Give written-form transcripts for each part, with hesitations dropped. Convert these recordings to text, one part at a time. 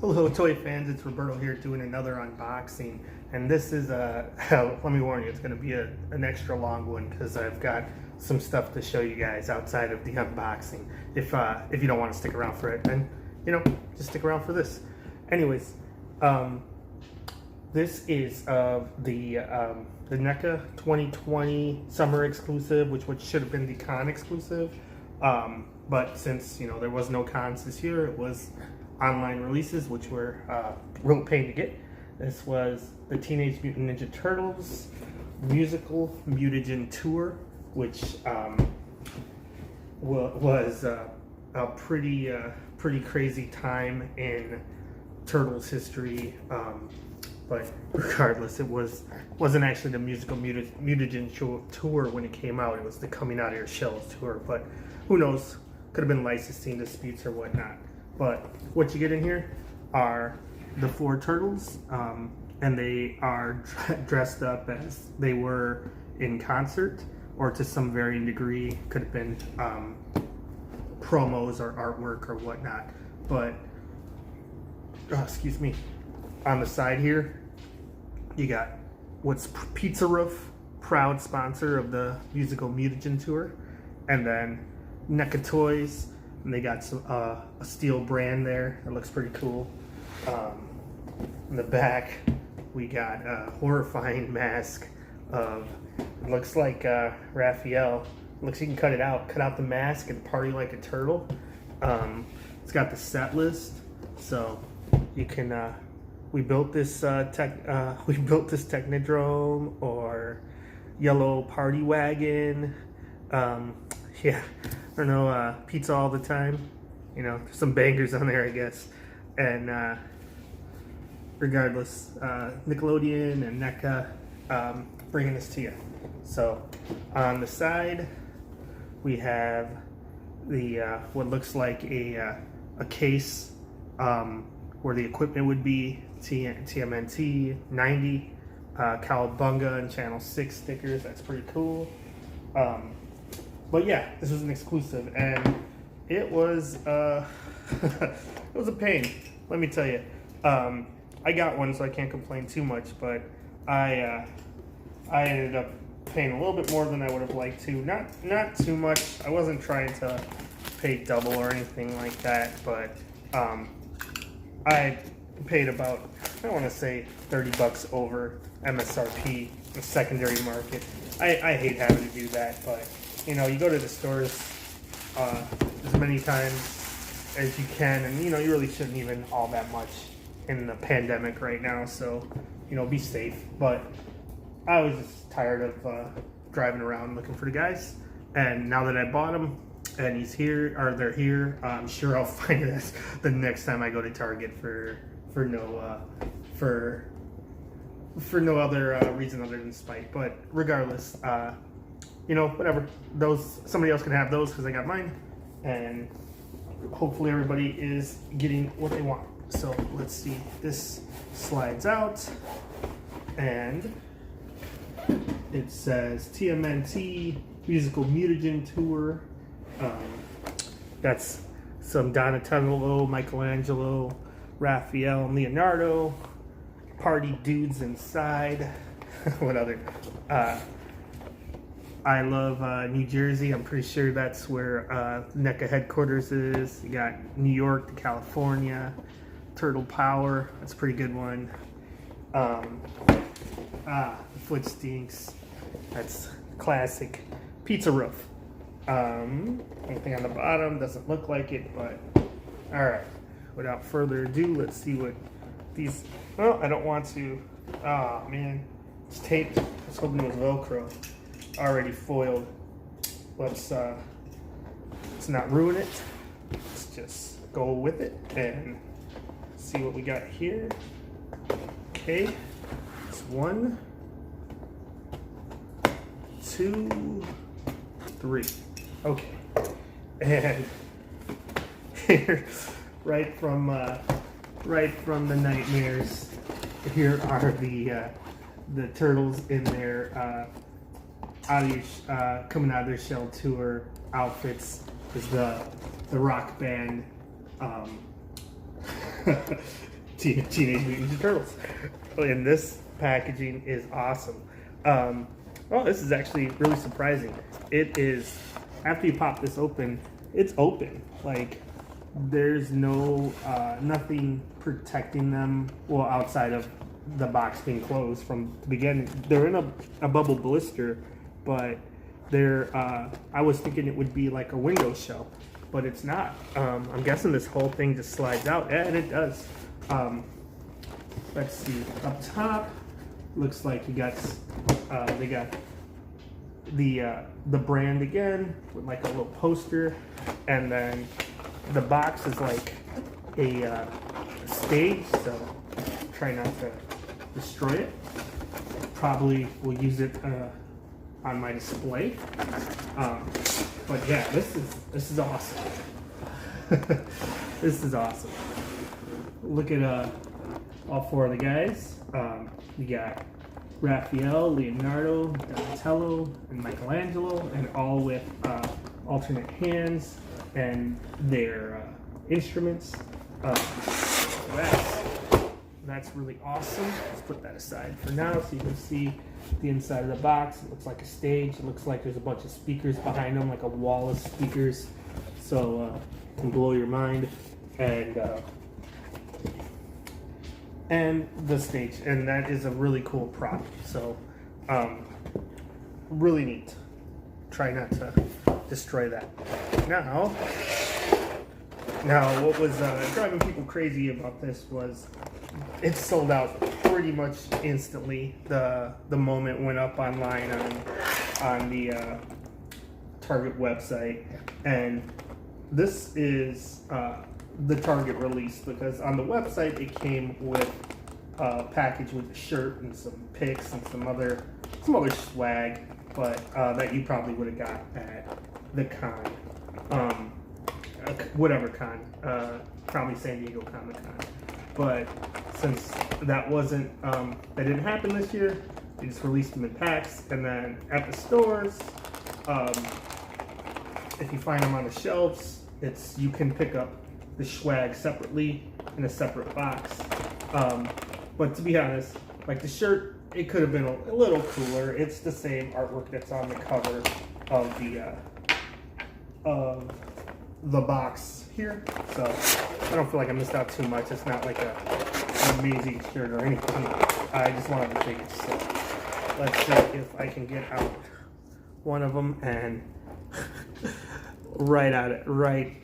Hello toy fans, it's Roberto here doing another unboxing, and this is let me warn you, it's going to be an extra long one because I've got some stuff to show you guys outside of the unboxing. If you don't want to stick around for it, then just stick around for this. Anyways, this is the Neca 2020 summer exclusive, which should have been the con exclusive, but since there was no cons this year, it was online releases, which were real pain to get. This was the Teenage Mutant Ninja Turtles musical Mutagen tour, which was a pretty crazy time in Turtles history. But regardless, it wasn't actually the musical Mutagen tour when it came out. It was the Coming Out of Your Shells tour. But who knows? Could have been licensing disputes or whatnot. But what you get in here are the 4 turtles, and they are dressed up as they were in concert, or to some varying degree. Could have been promos or artwork or whatnot. But excuse me, on the side here you got what's Pizza Roof, proud sponsor of the musical Mutagen tour, and then Neca Toys. And they got some a steel brand there. It looks pretty cool. In the back, we got a horrifying mask of, it looks like Raphael. Looks you can cut out the mask and party like a turtle. It's got the set list, so you can. We built this Technodrome or yellow party wagon. Yeah. I don't know, pizza all the time, there's some bangers on there, I guess. And regardless, Nickelodeon and Neca bringing this to you. So on the side, we have the what looks like a case where the equipment would be TMNT 90, Cowabunga and Channel 6 stickers. That's pretty cool. But yeah, this was an exclusive, and it was it was a pain, let me tell you. I got one, so I can't complain too much, but I ended up paying a little bit more than I would have liked to. Not too much. I wasn't trying to pay double or anything like that, but I paid about, I want to say $30 over MSRP, the secondary market. I hate having to do that, but you go to the stores as many times as you can, and you really shouldn't even all that much in the pandemic right now, so be safe. But I was just tired of driving around looking for the guys, and now that I bought them and they're here, I'm sure I'll find it the next time I go to Target for no other reason other than spite. But regardless, whatever. Somebody else can have those because I got mine, and hopefully everybody is getting what they want. So let's see. This slides out, and it says TMNT Musical Mutagen Tour. That's some Donatello, Michelangelo, Raphael, and Leonardo. Party dudes inside. What other? I love New Jersey. I'm pretty sure that's where NECA headquarters is. You got New York to California. Turtle Power. That's a pretty good one. The foot stinks. That's classic. Pizza Roof. Anything on the bottom doesn't look like it, but all right. Without further ado, let's see what these. Well, I don't want to. Oh man, it's taped. I was hoping it was Velcro. Already foiled. Let's not ruin it. Let's just go with it and see what we got here. Okay, it's 1, 2, 3. Okay, and here, right from the nightmares, here are the turtles in their coming out of their shell tour outfits. Is the rock band Teenage Mutant Ninja Turtles. And this packaging is awesome. Oh, this is actually really surprising. It is, after you pop this open, it's open. Like, there's no, nothing protecting them, well, outside of the box being closed from the beginning. They're in a bubble blister, but they're, I was thinking it would be like a window shell, but it's not. I'm guessing this whole thing just slides out, and it does. Let's see, up top, looks like you got, they got the brand again with like a little poster, and then the box is like a stage, so try not to destroy it. Probably will use it on my display. But yeah, this is awesome. This is awesome. Look at all four of the guys. We got Raphael, Leonardo, Donatello, and Michelangelo, and all with alternate hands and their instruments. That's really awesome. Let's put that aside for now so you can see the inside of the box. It looks like a stage. It looks like there's a bunch of speakers behind them, like a wall of speakers. So it can blow your mind. And the stage, and that is a really cool prop. So really neat. Try not to destroy that. Now what was driving people crazy about this was it sold out pretty much instantly the moment it went up online on the Target website. And this is the Target release, because on the website it came with a package with a shirt and some pics and some other swag, but that you probably would have got at the con, whatever con, probably San Diego Comic-Con. But since that wasn't, that didn't happen this year, they just released them in packs. And then at the stores, if you find them on the shelves, you can pick up the swag separately in a separate box. But to be honest, like the shirt, it could have been a little cooler. It's the same artwork that's on the cover of the box here. So I don't feel like I missed out too much. It's not like an amazing shirt or anything. I just wanted to take it. So let's see if I can get out one of them and right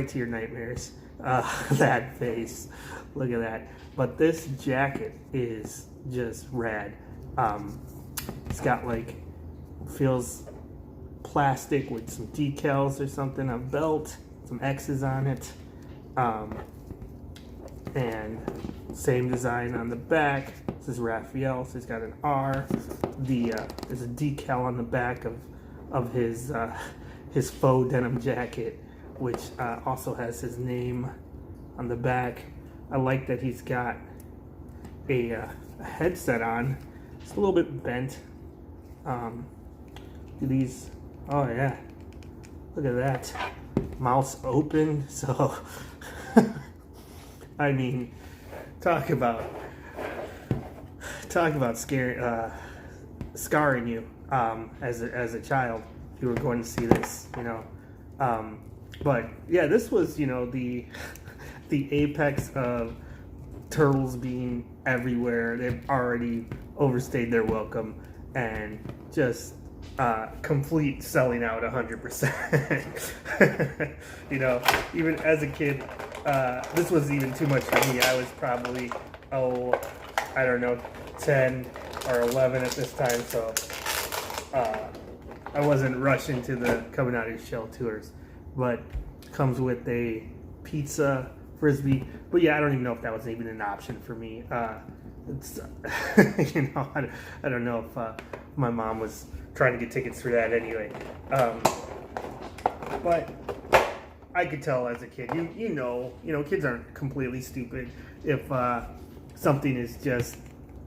to your nightmares. That face, look at that. But this jacket is just rad. It's got like, feels plastic with some decals or something, a belt, some X's on it, and same design on the back. This is Raphael, so he's got an R. There's a decal on the back of his faux denim jacket, which also has his name on the back. I like that he's got a headset on. It's a little bit bent. These, oh yeah, look at that. Mouth's open, so I mean, talk about scarring you as a child if you were going to see this, you know. But yeah, this was, you know, the apex of turtles being everywhere. They've already overstayed their welcome and just complete selling out 100%. You know, even as a kid, this was even too much for me. I was probably, I don't know, 10 or 11 at this time, so I wasn't rushing to the coming out of your shell tours. But comes with a pizza frisbee. But yeah, I don't even know if that was even an option for me. It's you know, I don't know if my mom was trying to get tickets for that anyway. But I could tell as a kid, you know, kids aren't completely stupid. If something is just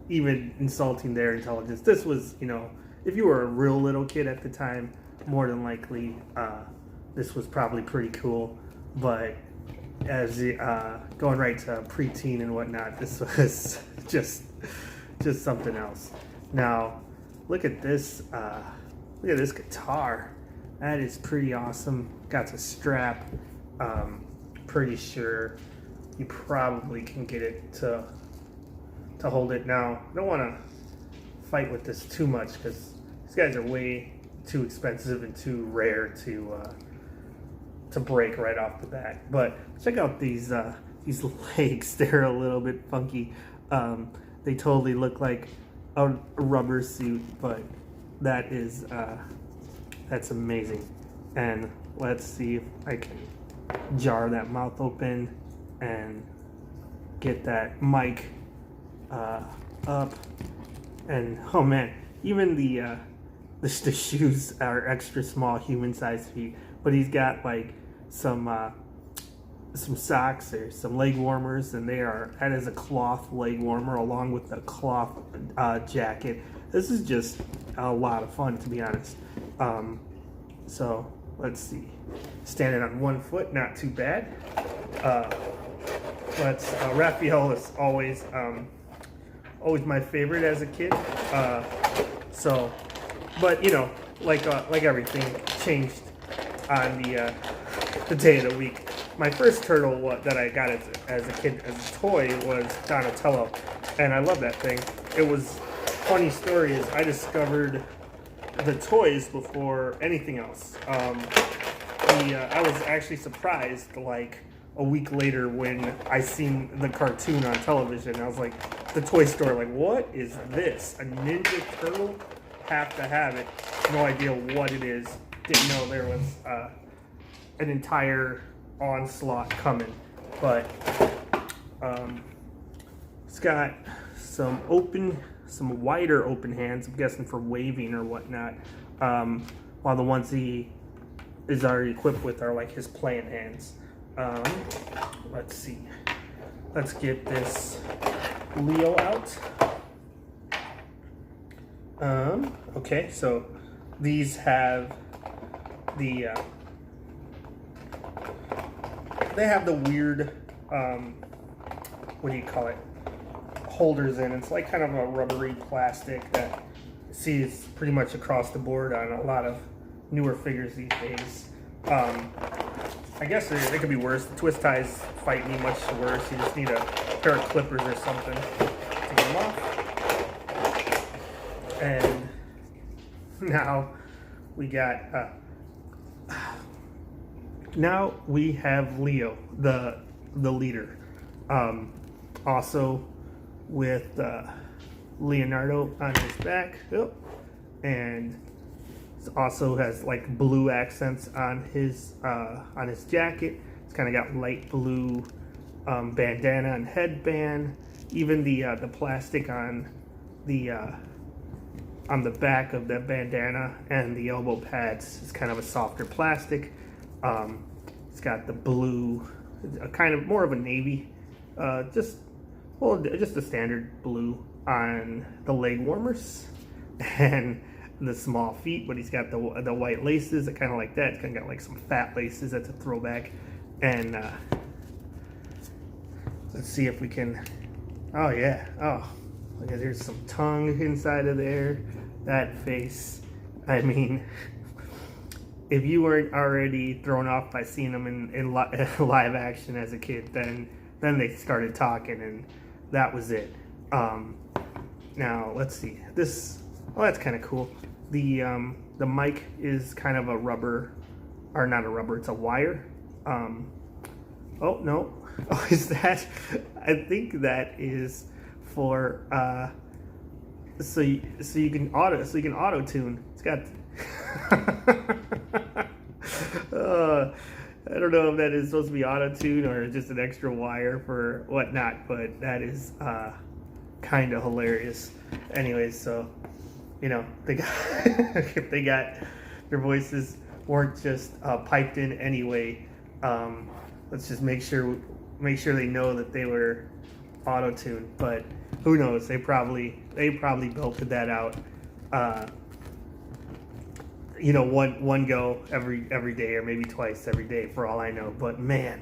even insulting their intelligence, this was, you know, if you were a real little kid at the time, more than likely, this was probably pretty cool. But as going right to preteen and whatnot. This was just something else. Now, look at this. Look at this guitar. That is pretty awesome. Got the strap. Pretty sure you probably can get it to hold it. Now, I don't want to fight with this too much because these guys are way too expensive and too rare to break right off the bat. But check out these legs. They're a little bit funky. They totally look like a rubber suit, but that is that's amazing. And let's see if I can jar that mouth open and get that mic up. And oh man, even the shoes are extra small, human-sized feet. But he's got like some socks or some leg warmers, and that is a cloth leg warmer along with the cloth jacket. This is just a lot of fun, to be honest. So let's see, standing on one foot, not too bad. Raphael is always my favorite as a kid. But you know, like everything changed on the day of the week. My first turtle that I got as a kid as a toy was Donatello, and I love that thing. It was funny story is I discovered the toys before anything else. I was actually surprised like a week later when I seen the cartoon on television. I was like, the toy store, like, what is this? A Ninja Turtle? Have to have it. No idea what it is. Didn't know there was an entire onslaught coming. But it's got some wider open hands, I'm guessing for waving or whatnot, while the ones he is already equipped with are like his playing hands. Let's see. Let's get this Leo out. Okay, so these have the they have the weird what do you call it, holders in. It's like kind of a rubbery plastic that you see is pretty much across the board on a lot of newer figures these days. I guess it could be worse. The twist ties fight me much worse. You just need a pair of clippers or something to get them off. And now we got now we have Leo, the leader, also with Leonardo on his back. Oh, and also has like blue accents on his jacket. It's kind of got light blue bandana and headband. Even the plastic on the back of the bandana and the elbow pads is kind of a softer plastic. It's got the blue, kind of more of a navy, just a standard blue on the leg warmers and the small feet, but he's got the white laces. I kind of like that. It's kind of got like some fat laces. That's a throwback. And let's see if we can. Oh yeah. Oh, look at, there's some tongue inside of there. That face. I mean, if you weren't already thrown off by seeing them in live action as a kid, then they started talking, and that was it. Now let's see this. Oh, that's kind of cool. The mic is kind of a rubber, or not a rubber, it's a wire. Oh no, oh, is that? I think that is for so you can auto tune. It's got. I don't know if that is supposed to be auto tune or just an extra wire for whatnot, but that is kind of hilarious. Anyways, so. You know, if they got their voices weren't just piped in anyway, let's just make sure they know that they were auto-tuned. But who knows? They probably belted that out. You know, one go every day, or maybe twice every day, for all I know. But man,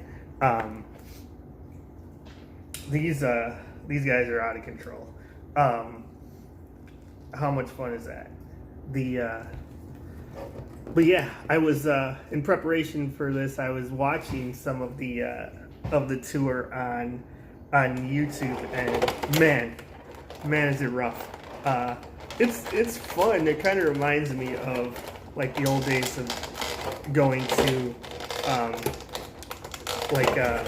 These guys are out of control. How much fun is that? But yeah, I was in preparation for this. I was watching some of the tour on YouTube, and man, is it rough. It's fun. It kind of reminds me of like the old days of going to like a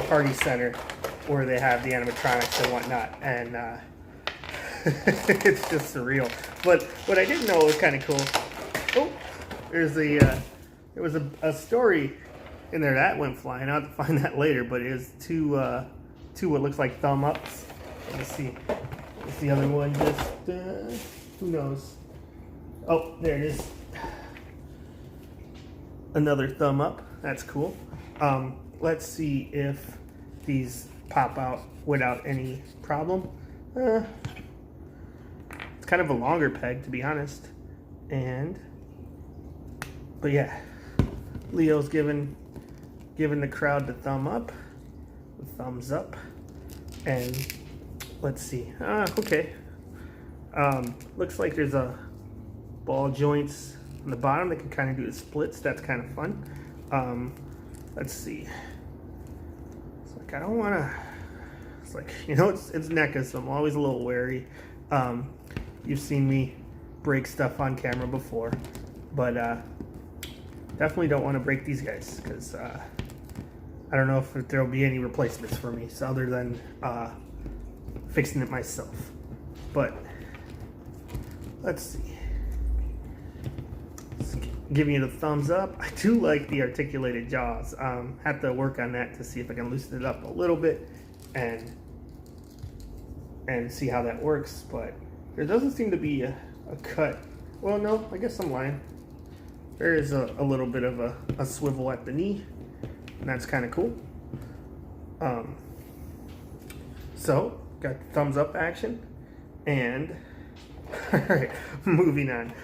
party center where they have the animatronics and whatnot, and it's just surreal. But what I didn't know was kind of cool. Oh, there was a story in there that went flying. I'll have to find that later, but it is two what looks like thumb ups. Let me see. Is the other one just who knows? Oh, there it is. Another thumb up. That's cool. Let's see if these pop out without any problem. It's kind of a longer peg, to be honest. But yeah, Leo's giving the crowd the thumb up, the thumbs up, and let's see. Okay. Looks like there's a ball joints on the bottom that can kind of do the splits. That's kind of fun. Let's see. It's like I don't want to. It's like, you know, it's Neca, so I'm always a little wary. You've seen me break stuff on camera before, but definitely don't want to break these guys, because I don't know if there'll be any replacements for me, so other than fixing it myself. But let's see. Giving it a thumbs up. I do like the articulated jaws. Have to work on that to see if I can loosen it up a little bit and see how that works. But there doesn't seem to be a cut. Well, no, I guess I'm lying. There is a little bit of a swivel at the knee, and that's kind of cool. So got the thumbs up action, and all right, moving on.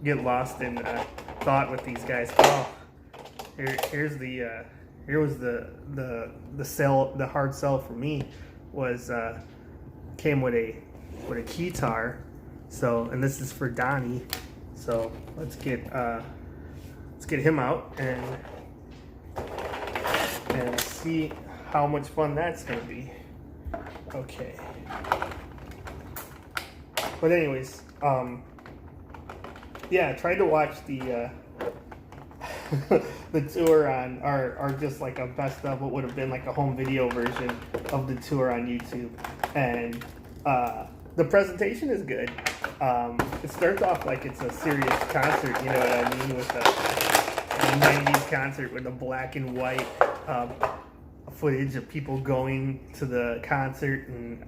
Get lost in thought with these guys. Oh, here was the sell. The hard sell for me was came with a keytar. So, and this is for Donnie. So let's get him out and see how much fun that's gonna be. Okay. But anyways, yeah, I tried to watch the the tour on, or just like a best of what would have been like a home video version of the tour on YouTube, and the presentation is good. It starts off like it's a serious concert, you know what I mean, with the 90s concert with the black and white footage of people going to the concert, and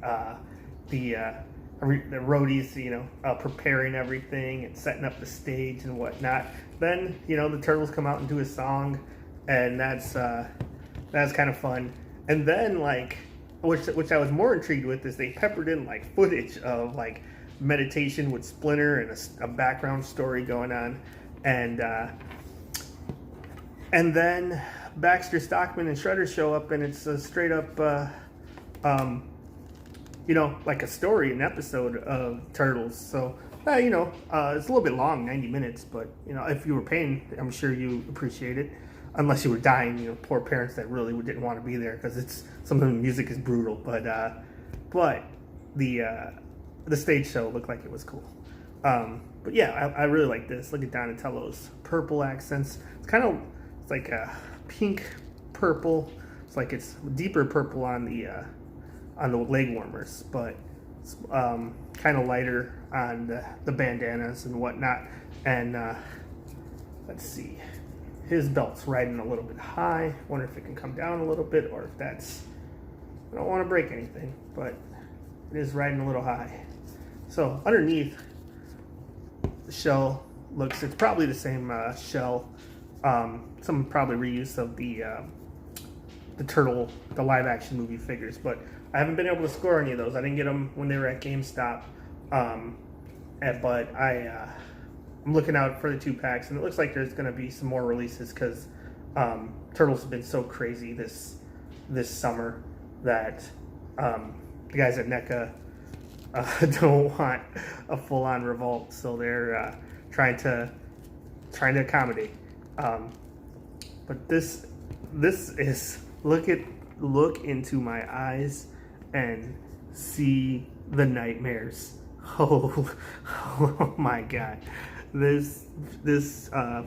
the roadies, you know, preparing everything and setting up the stage and whatnot. Then, you know, the Turtles come out and do a song, and that's kind of fun. And then, like, which I was more intrigued with, is they peppered in like footage of like meditation with Splinter and a background story going on, and then Baxter, Stockman, and Shredder show up, and it's a straight up you know, like a story, an episode of Turtles. So, you know, it's a little bit long, 90 minutes, but, you know, if you were paying, I'm sure you appreciate it. Unless you were dying, you know, poor parents that really didn't want to be there, because some of the music is brutal. But the stage show looked like it was cool. But yeah, I really like this. Look at Donatello's purple accents. It's like a pink purple. It's like it's deeper purple on the leg warmers, but it's kind of lighter on the bandanas and whatnot. And let's see, his belt's riding a little bit high. Wonder if it can come down a little bit, or if that's, I don't want to break anything, but it is riding a little high. So underneath the shell it's probably the same shell, some probably reuse of the live action movie figures, but I haven't been able to score any of those. I didn't get them when they were at GameStop, but I'm looking out for the 2-packs, and it looks like there's going to be some more releases, because Turtles have been so crazy this summer that the guys at Neca don't want a full-on revolt, so they're trying to accommodate. But this is look into my eyes and see the nightmares. Oh my God, this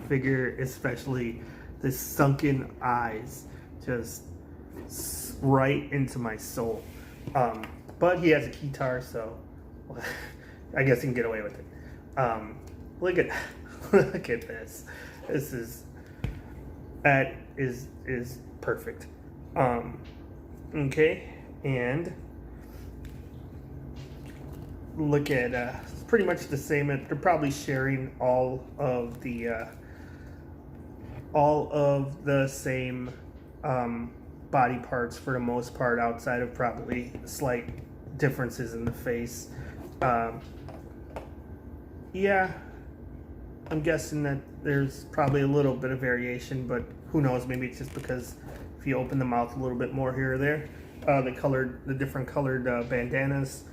figure, especially this sunken eyes, just right into my soul. But he has a guitar, so I guess he can get away with it. Look at this. That is perfect. Okay, and look at it's pretty much the same. They're probably sharing all of the same body parts for the most part, outside of probably slight differences in the face. Yeah, I'm guessing that there's probably a little bit of variation, but who knows? Maybe it's just because if you open the mouth a little bit more here or there, the different colored bandanas,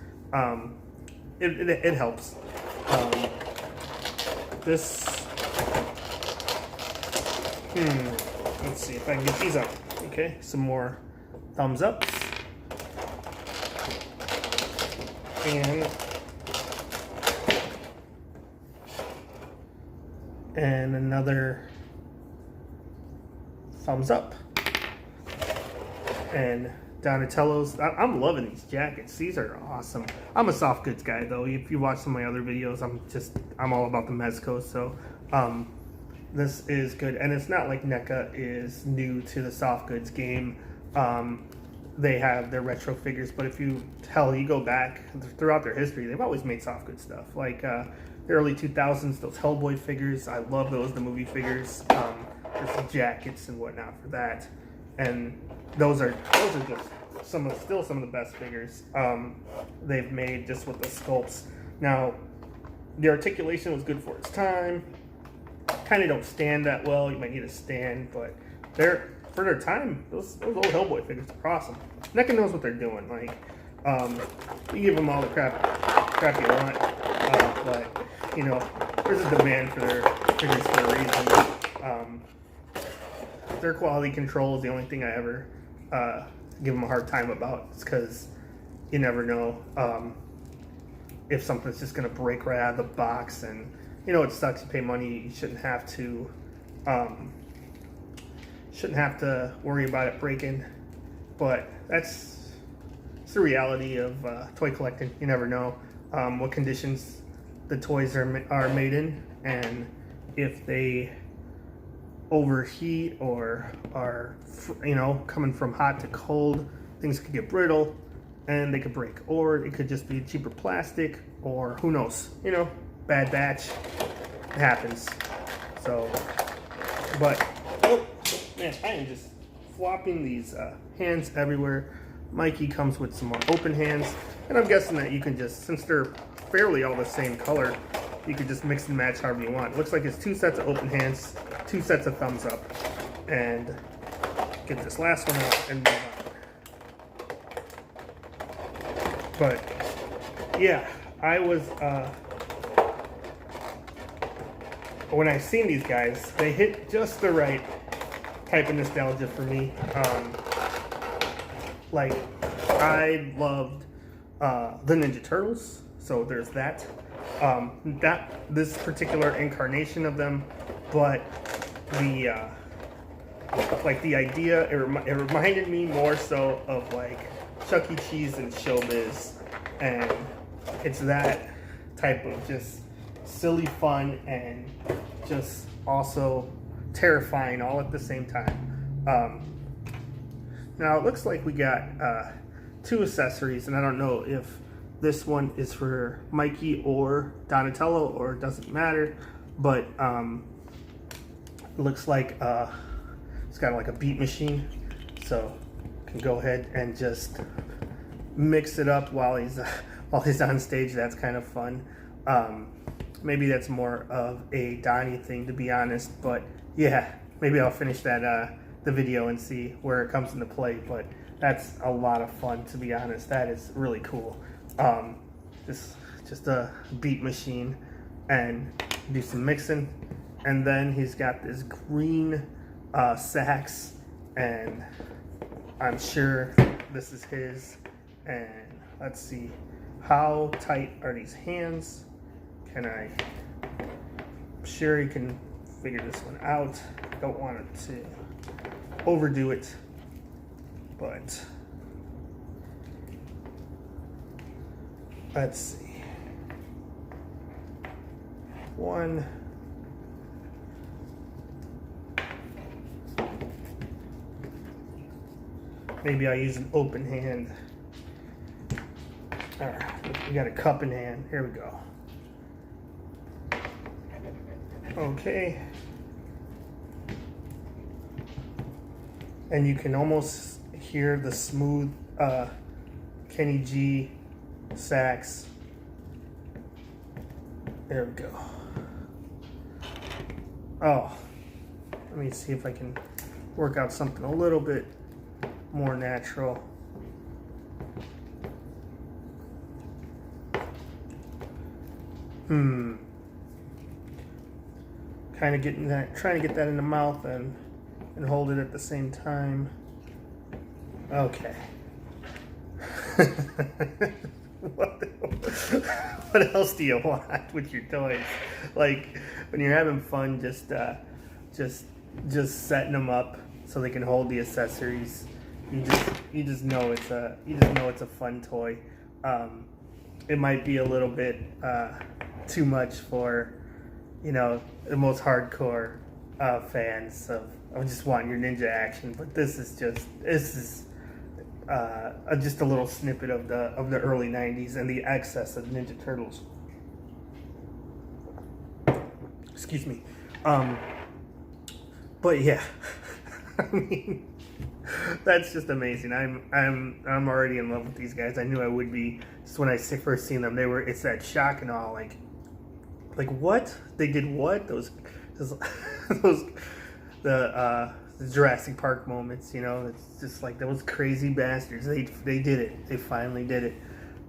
it helps. Let's see if I can get these up. Okay, some more thumbs ups. And another thumbs up. And Donatello's, I'm loving these jackets. These are awesome. I'm a soft goods guy though. If you watch some of my other videos, I'm all about the Mezco. So this is good. And it's not like Neca is new to the soft goods game. They have their retro figures, but if you go back throughout their history, they've always made soft goods stuff. Like the early 2000s, those Hellboy figures, I love those, the movie figures. There's jackets and whatnot for that, and those are just still some of the best figures they've made, just with the sculpts. Now, the articulation was good for its time. Kind of don't stand that well. You might need a stand, but for their time, those old Hellboy figures are awesome. Neca knows what they're doing. Like, you give them all the crap you want, but you know, there's a demand for their figures for a reason. Their quality control is the only thing I ever give them a hard time about. It's because you never know if something's just going to break right out of the box, and you know it sucks. You pay money, you shouldn't have to worry about it breaking, but it's the reality of toy collecting. You never know what conditions the toys are made in, and if they overheat or are, you know, coming from hot to cold, things could get brittle and they could break, or it could just be cheaper plastic, or who knows, you know, bad batch. It happens. So, but oh man, I am just flopping these hands everywhere. Mikey comes with some more open hands, and I'm guessing that you can just, since they're fairly all the same color, you could just mix and match however you want. It looks like it's 2 sets of open hands, 2 sets of thumbs up, and get this last one out and move on. But yeah, I was when I seen these guys, they hit just the right type of nostalgia for me. Like, I loved the Ninja Turtles, so there's that. This particular incarnation of them, but the idea, it reminded me more so of like Chuck E. Cheese and Showbiz, and it's that type of just silly fun and just also terrifying all at the same time. Now it looks like we got 2 accessories, and I don't know if this one is for Mikey or Donatello, or it doesn't matter, but it looks like it's got like a beat machine, so you can go ahead and just mix it up while he's on stage. That's kind of fun. Maybe that's more of a Donnie thing, to be honest, but yeah, maybe I'll finish that the video and see where it comes into play. But that's a lot of fun, to be honest. That is really cool. Just a beat machine, and do some mixing, and then he's got this green sax, and I'm sure this is his. And let's see, how tight are these hands? I'm sure you can figure this one out. Don't want it to overdo it, but let's see. One, maybe I use an open hand. All right, we got a cup in hand. Here we go. Okay. And you can almost hear the smooth Kenny G sax. There we go. Oh, let me see if I can work out something a little bit more natural. Kind of getting that, trying to get that in the mouth and hold it at the same time. Okay. What else do you want with your toys? Like when you're having fun, just setting them up so they can hold the accessories. You just know it's a fun toy. It might be a little bit too much for, you know, the most hardcore fans of just wanting your ninja action, but this is just a little snippet of the early 90s and the excess of Ninja Turtles. Excuse me. But yeah, I mean, that's just amazing. I'm already in love with these guys. I knew I would be just when I first seen them. It's that shock and awe, like what they did, what those the Jurassic Park moments, you know. It's just like those crazy bastards. They did it. They finally did it.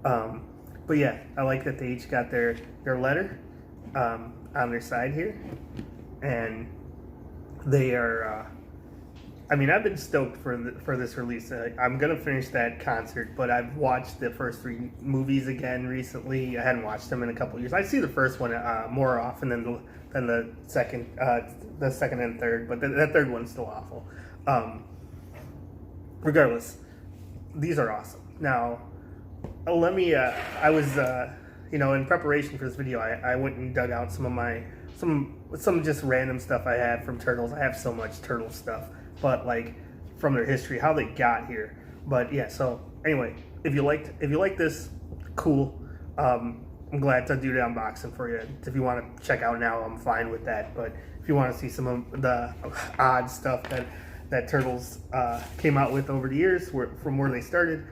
But yeah, I like that they each got their letter on their side here, and they are. I mean, I've been stoked for this release. I'm gonna finish that concert, but I've watched the first 3 movies again recently. I hadn't watched them in a couple years. I see the first one more often than the second and third, but that third one's still awful. Regardless, these are awesome. Now, let me. I was, in preparation for this video, I went and dug out some just random stuff I had from Turtles. I have so much Turtle stuff, but like from their history, how they got here. But yeah, so anyway, if you like this, cool. I'm glad to do the unboxing for you. If you want to check out now, I'm fine with that. But if you want to see some of the odd stuff that Turtles came out with over the years, from where they started,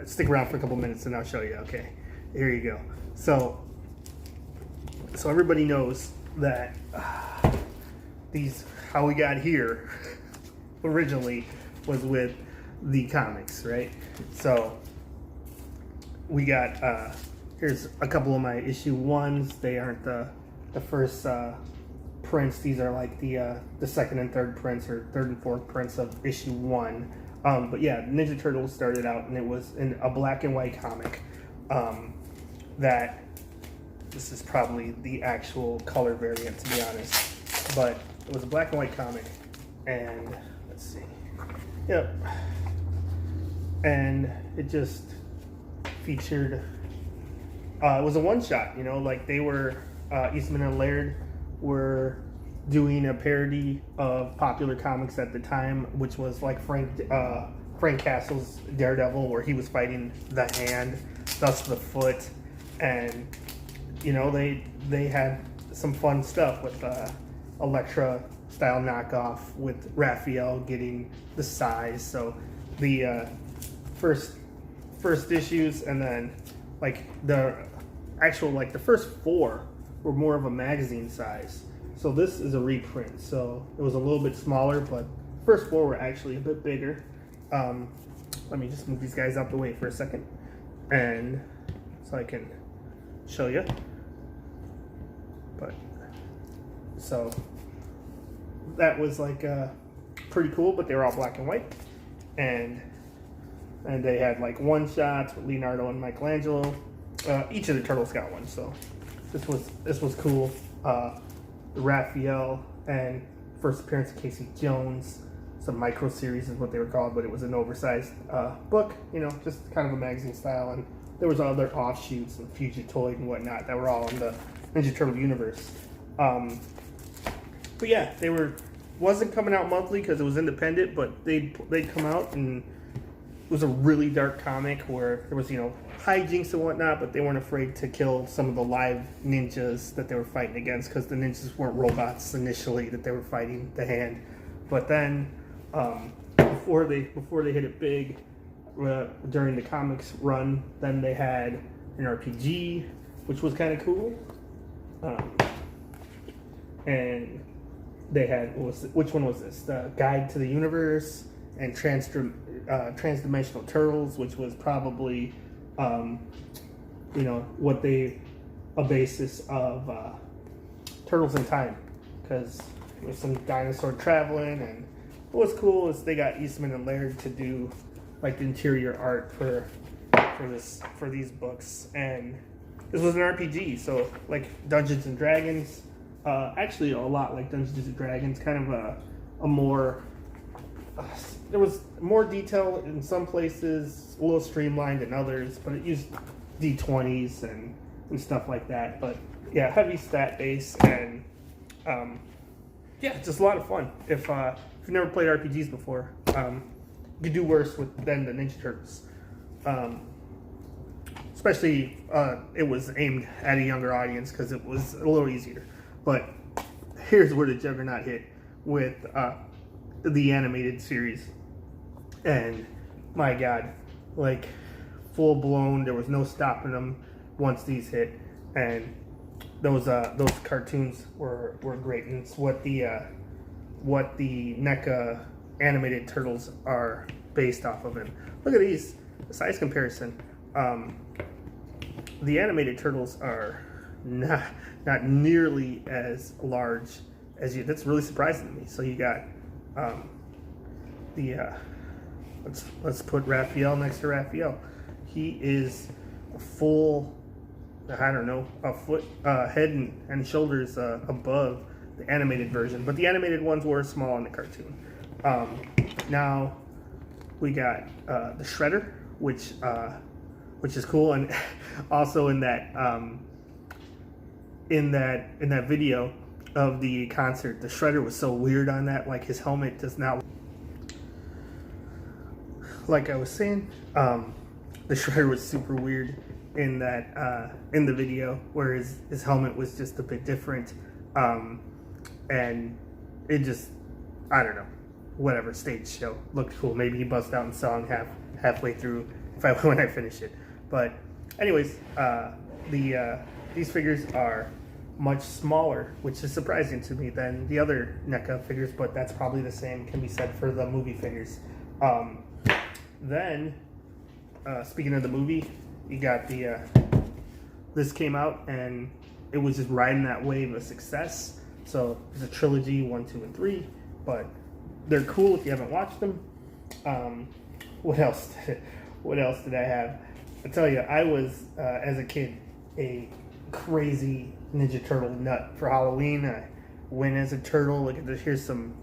stick around for a couple minutes and I'll show you. Okay, here you go. So everybody knows that how we got here originally was with the comics, right? So we got here's a couple of my issue 1s. They aren't the first prints. These are like the second and third prints, or third and fourth prints of issue 1. But yeah, Ninja Turtles started out, and it was in a black and white comic. That this is probably the actual color variant, to be honest, but it was a black and white comic, and let's see, yep, and it just featured. It was a one-shot, like they were, Eastman and Laird were doing a parody of popular comics at the time, which was like Frank Castle's Daredevil, where he was fighting the hand, thus the foot, and they had some fun stuff with Elektra style knockoff with Raphael getting the size. So the first issues, and then the first 4 were more of a magazine size. So this is a reprint. So it was a little bit smaller, but first four were actually a bit bigger. Let me just move these guys out the way for a second, and so I can show you. But so that was like pretty cool, but they were all black and white, and they had like one shots with Leonardo and Michelangelo. Each of the turtles got one, so this was cool. Raphael and first appearance of Casey Jones. Some micro series is what they were called, but it was an oversized book, you know, just kind of a magazine style. And there was other offshoots and Fugitoid and whatnot that were all in the Ninja Turtle universe. But yeah, wasn't coming out monthly because it was independent, but they'd come out, and it was a really dark comic where there was, you know, hijinks and whatnot, but they weren't afraid to kill some of the live ninjas that they were fighting against, because the ninjas weren't robots initially that they were fighting the hand. But then before they hit it big during the comics run, then they had an RPG, which was kind of cool, and they had, which one was this? The Guide to the Universe and Transdimensional Turtles, which was probably you know, a basis of Turtles in Time, because there was some dinosaur traveling. And what was cool is they got Eastman and Laird to do like the interior art for these books, and this was an RPG, so like Dungeons and Dragons, actually a lot like Dungeons and Dragons, kind of a more there was more detail in some places, a little streamlined in others, but it used D20s and stuff like that. But yeah, heavy stat base, and yeah, just a lot of fun. If you've never played RPGs before, you could do worse than the Ninja Turtles. Especially, it was aimed at a younger audience because it was a little easier. But here's where the Juggernaut hit with the animated series, and my God, like full blown, there was no stopping them once these hit, and those cartoons were great, and it's what the NECA animated turtles are based off of. And look at these, the size comparison. The animated turtles are not nearly as large as you. That's really surprising to me. So you got let's put Raphael next to Raphael. He is a full, I don't know, a foot, head and shoulders above the animated version, but the animated ones were small in the cartoon. Now we got the Shredder, which is cool, and also in that video of the concert, the Shredder was so weird on that. Like, his helmet does not. Like I was saying, the Shredder was super weird in that in the video, where his helmet was just a bit different, and it just, I don't know, whatever, stage show looked cool. Maybe he bust out in song halfway through when I finish it. But anyways, these figures are much smaller, which is surprising to me than the other NECA figures, but that's probably the same can be said for the movie figures. Then, speaking of the movie, you got this came out, and it was just riding that wave of success. So it's a trilogy, 1, 2, and 3, but they're cool if you haven't watched them. What else did I have? I tell you, I was, as a kid, a crazy Ninja Turtle nut. For Halloween, I went as a turtle. Look at this. Here's some,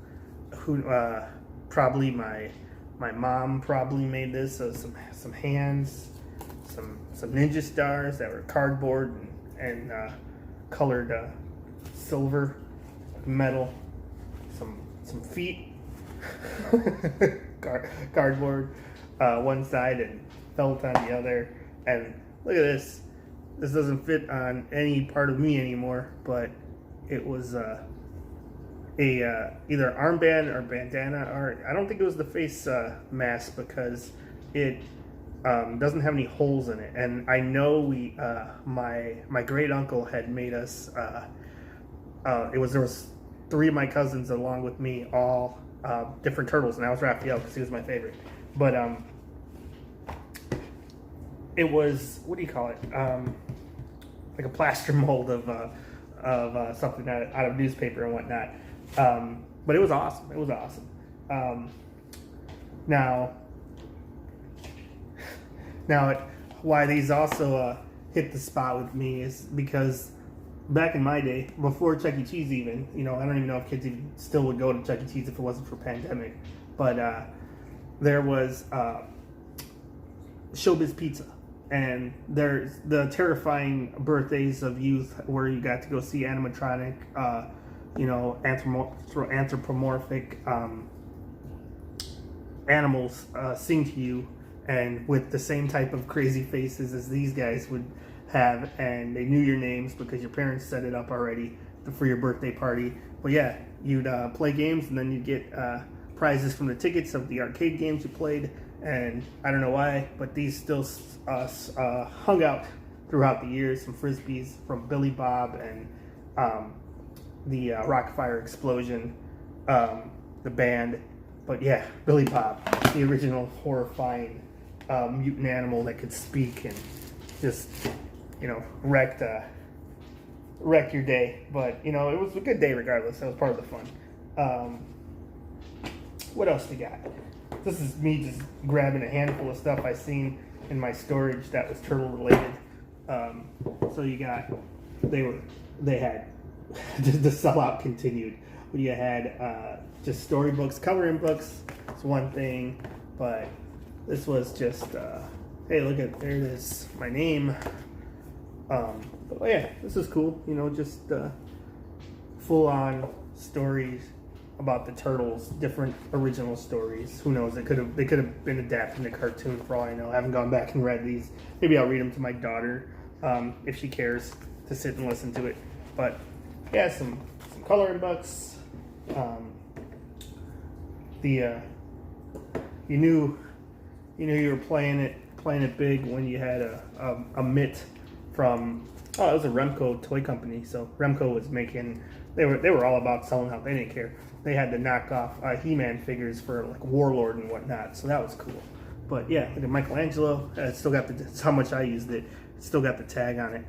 probably my mom probably made this. So some hands, some ninja stars that were cardboard and colored silver, metal, some feet, cardboard one side and felt on the other. And look at this. This doesn't fit on any part of me anymore, but it was either armband or bandana, or I don't think it was the face mask, because it doesn't have any holes in it. And I know my great uncle had made us. There was 3 of my cousins along with me, all different turtles, and that was Raphael because he was my favorite. But it was, what do you call it? Like a plaster mold of something out of newspaper and whatnot. But it was awesome. It was awesome. Now, why these also hit the spot with me is because back in my day, before Chuck E. Cheese even, you know, I don't even know if kids even still would go to Chuck E. Cheese if it wasn't for pandemic, but there was Showbiz Pizza. And there's the terrifying birthdays of youth where you got to go see animatronic, you know, anthropomorphic animals sing to you, and with the same type of crazy faces as these guys would have, and they knew your names because your parents set it up already for your birthday party. But yeah, you'd play games, and then you'd get prizes from the tickets of the arcade games you played. And I don't know why, but these still hung out throughout the years. Some Frisbees from Billy Bob and the Rockfire Explosion, the band. But yeah, Billy Bob, the original horrifying mutant animal that could speak and just, you know, wreck your day. But, you know, it was a good day regardless. That was part of the fun. What else we got? This is me just grabbing a handful of stuff I seen in my storage that was turtle related. So you got, they had, the sellout continued. You had just storybooks, coloring books. It's one thing, but this was just, hey, look at, there it is, my name. But yeah, this is cool. You know, just full on stories about the turtles, different original stories. Who knows? They could have been adapted to cartoon for all I know. I haven't gone back and read these. Maybe I'll read them to my daughter if she cares to sit and listen to it. But yeah, some coloring books. You knew you were playing it big when you had a mitt from, oh, it was a Remco toy company. So Remco was making, they were all about selling out. They didn't care. They had to knock off He-Man figures for like Warlord and whatnot, so that was cool. But yeah, look at Michelangelo. It's still got that's how much I used it. It's still got the tag on it.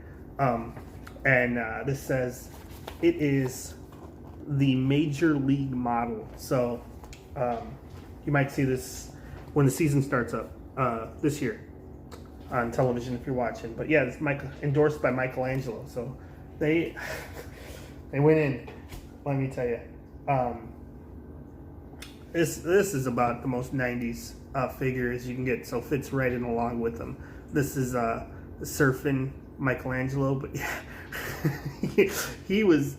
And this says it is the Major League model. So you might see this when the season starts up this year on television if you're watching. But yeah, it's endorsed by Michelangelo. So they went in. Let me tell you. This is about the most 90s figure as you can get, so fits right in along with them. This is surfing Michelangelo, but yeah, he was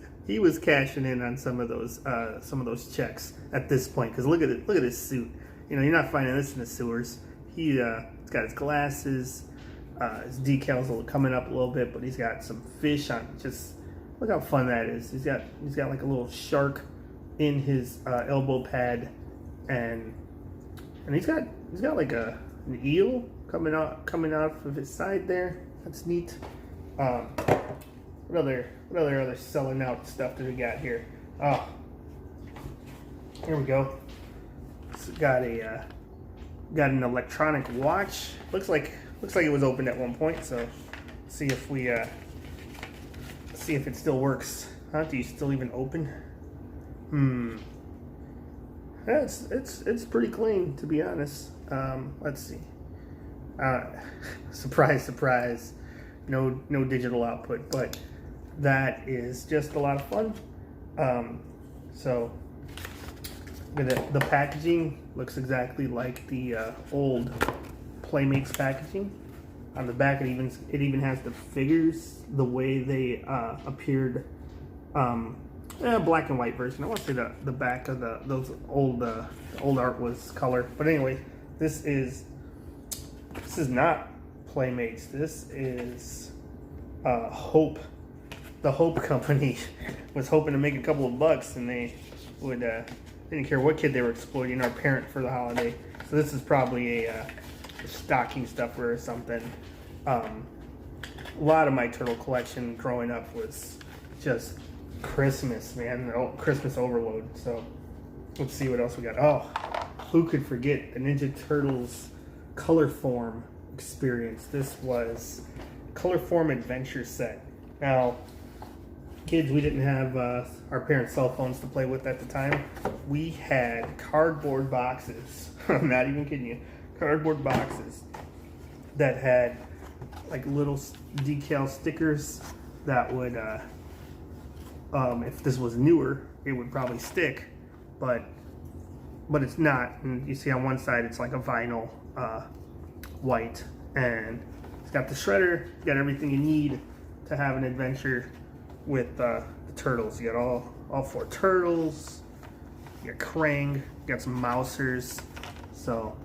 cashing in on some of those checks at this point, because look at his suit. You know, you're not finding this in the sewers. He's got his glasses, his decals are coming up a little bit, but he's got some fish on. Just look how fun that is. He's got like a little shark in his elbow pad, and he's got like an eel coming out of his side there. That's neat. What other selling out stuff do we got here? Oh, here we go. It's got an electronic watch. Looks like it was opened at one point. So see if it still works. Huh? Do you still even open? Yeah, it's pretty clean, to be honest. Let's see. Surprise. No digital output, but that is just a lot of fun. So the packaging looks exactly like the old Playmates packaging. On the back, it even has the figures the way they appeared. Black and white version. I want to say the back of those old art was color. But anyway, this is not Playmates. This is Hope. The Hope Company was hoping to make a couple of bucks, and they didn't care what kid they were exploiting, our parent, for the holiday. So this is probably a stocking stuffer or something. A lot of my turtle collection growing up was just Christmas, man. Oh, Christmas overload. So let's see what else we got. Oh, who could forget the Ninja Turtles color form experience? This was color form adventure set. Now, kids, we didn't have our parents' cell phones to play with at the time. We had cardboard boxes. I'm not even kidding you. Cardboard boxes that had like little decal stickers that would, if this was newer, it would probably stick, but it's not. And you see on one side, it's like a vinyl white, and it's got the shredder, got everything you need to have an adventure with the turtles. You got all 4 turtles, you got Krang, you got some mousers, so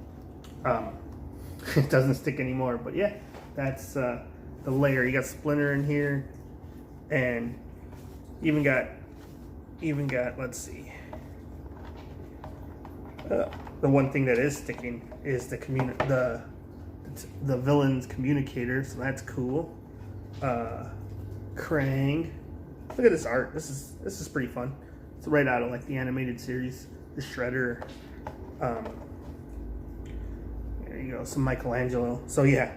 it doesn't stick anymore. But yeah, that's the layer. You got Splinter in here, and even got let's see, the one thing that is sticking is the villain's communicator, so that's cool. Krang. Look at this art. This is pretty fun. It's right out of like the animated series. The Shredder. There you go. Some Michelangelo. So yeah,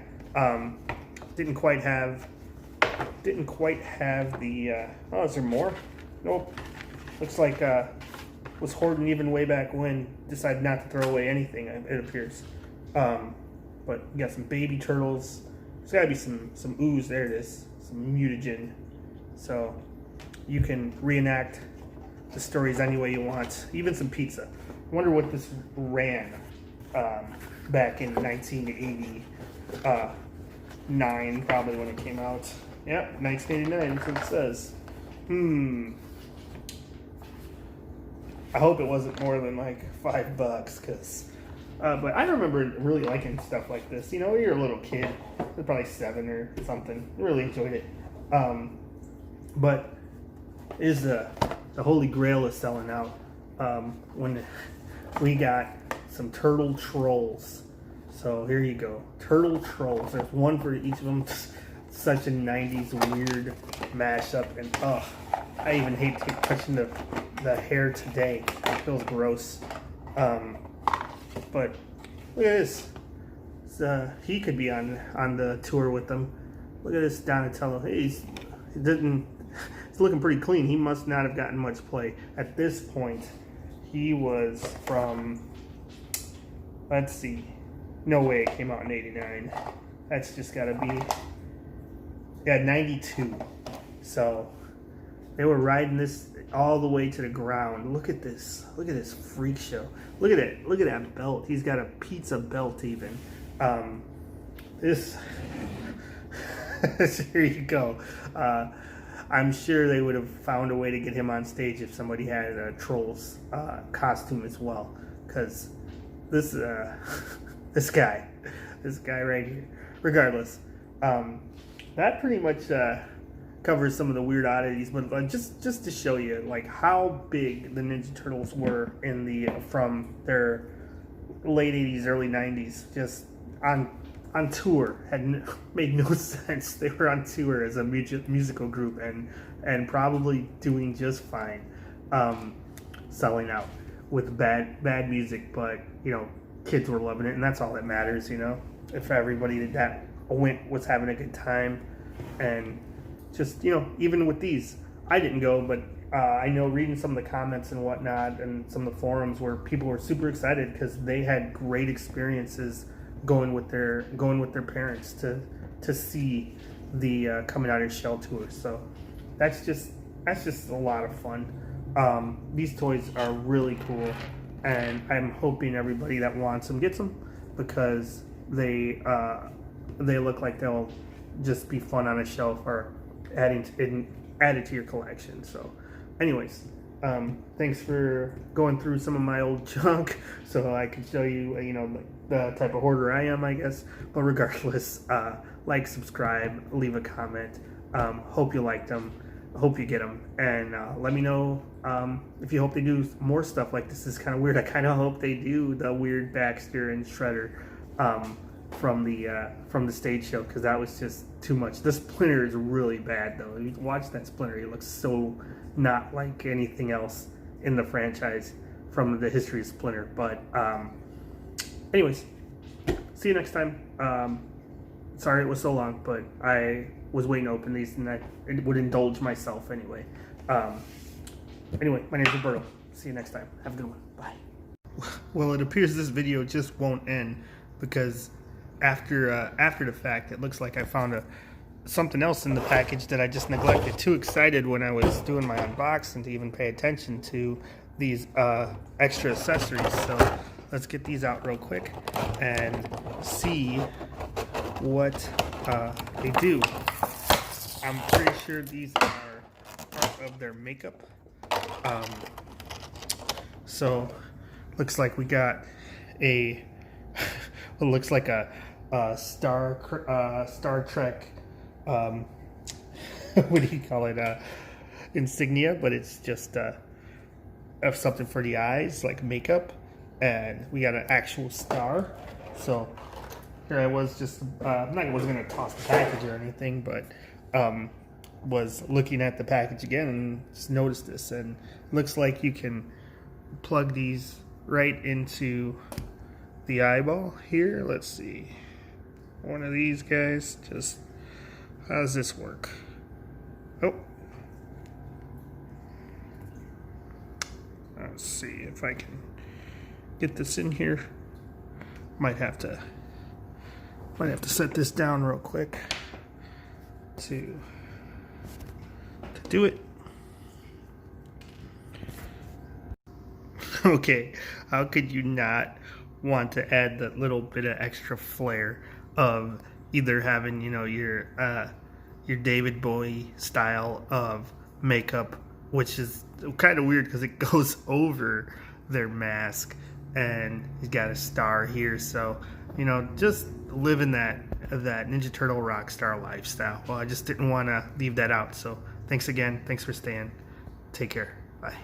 didn't quite have the. Oh, is there more? Nope. Looks like was hoarding even way back when. Decided not to throw away anything. It appears. But you got some baby turtles. There's got to be some ooze. There it is. Some mutagen. So you can reenact the stories any way you want. Even some pizza. I wonder what this ran back in 1989, probably when it came out. Yep, 1989, that's what it says. I hope it wasn't more than like $5, because but I remember really liking stuff like this. You know, you're a little kid, you're probably 7 or something. Really enjoyed it. But is the Holy Grail is selling out. When we got some turtle trolls. So here you go, turtle trolls. There's one for each of them. Such a 90s weird mashup, and I even hate touching the hair today. It feels gross. But look at this. He could be on the tour with them. Look at this Donatello. He's looking pretty clean. He must not have gotten much play. At this point, he was from, let's see, no way it came out in 89. That's just gotta be, yeah, 92. So they were riding this all the way to the ground. Look at this. Look at this freak show. Look at it. Look at that belt. He's got a pizza belt even. This here you go. I'm sure they would have found a way to get him on stage if somebody had a Trolls costume as well, because this this guy right here. Regardless, that pretty much covers some of the weird oddities, but just to show you like how big the Ninja Turtles were from their late 80s, early 90s, just on tour. Made no sense. They were on tour as a musical group and probably doing just fine, selling out with bad music, but you know, kids were loving it, and that's all that matters. You know, if everybody that was having a good time. And just, you know, even with these, I didn't go, but I know reading some of the comments and whatnot and some of the forums where people were super excited because they had great experiences going with their parents to see the Coming Out of Shell tour. So that's just a lot of fun. These toys are really cool, and I'm hoping everybody that wants them gets them, because they look like they'll just be fun on a shelf or added to your collection. So anyways, thanks for going through some of my old junk so I could show you, you know, the type of hoarder I am, I guess. But regardless, like, subscribe, leave a comment. Hope you liked them. Hope you get them, and let me know if you hope they do more stuff like this. Is kind of weird. I kind of hope they do the weird Baxter and Shredder from the stage show, because that was just too much. The Splinter is really bad though. You watch that Splinter; he looks so not like anything else in the franchise from the history of Splinter. But anyways, see you next time. Sorry it was so long, but I was waiting to open these and I would indulge myself anyway. Anyway, my name is Roberto. See you next time. Have a good one. Bye. Well, it appears this video just won't end because after the fact, it looks like I found something else in the package that I just neglected. Too excited when I was doing my unboxing to even pay attention to these extra accessories. So let's get these out real quick and see what they do. I'm pretty sure these are part of their makeup. So looks like we got a what looks like a Star Trek what do you call it, insignia, but it's just of something for the eyes, like makeup. And we got an actual star. So here I was just wasn't gonna toss the package or anything, but was looking at the package again and just noticed this, and looks like you can plug these right into the eyeball here. Let's see, one of these guys. Just how does this work? Oh, let's see if I can get this in here. Might have to set this down real quick to do it. Okay, how could you not want to add that little bit of extra flair of either having, you know, your David Bowie style of makeup, which is kind of weird because it goes over their mask, and he's got a star here. So, you know, just living that Ninja Turtle rock star lifestyle. Well, I just didn't want to leave that out. So thanks again. Thanks for staying. Take care. Bye.